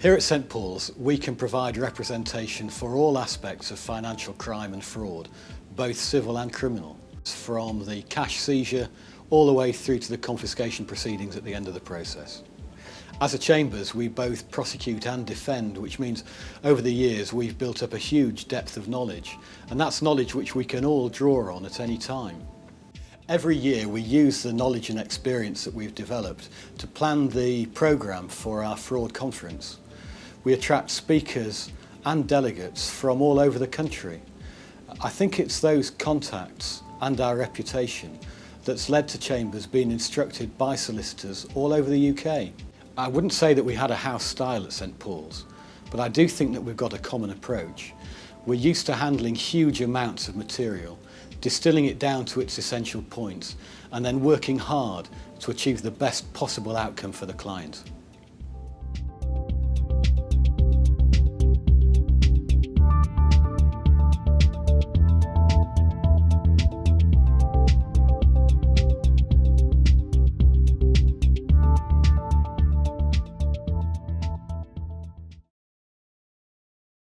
Here at St Paul's, we can provide representation for all aspects of financial crime and fraud, both civil and criminal, from the cash seizure all the way through to the confiscation proceedings at the end of the process. As a Chambers, we both prosecute and defend, which means over the years we've built up a huge depth of knowledge, and that's knowledge which we can all draw on at any time. Every year we use the knowledge and experience that we've developed to plan the programme for our fraud conference. We attract speakers and delegates from all over the country. I think it's those contacts and our reputation that's led to Chambers being instructed by solicitors all over the UK. I wouldn't say that we had a house style at St Paul's, but I do think that we've got a common approach. We're used to handling huge amounts of material, distilling it down to its essential points, and then working hard to achieve the best possible outcome for the client.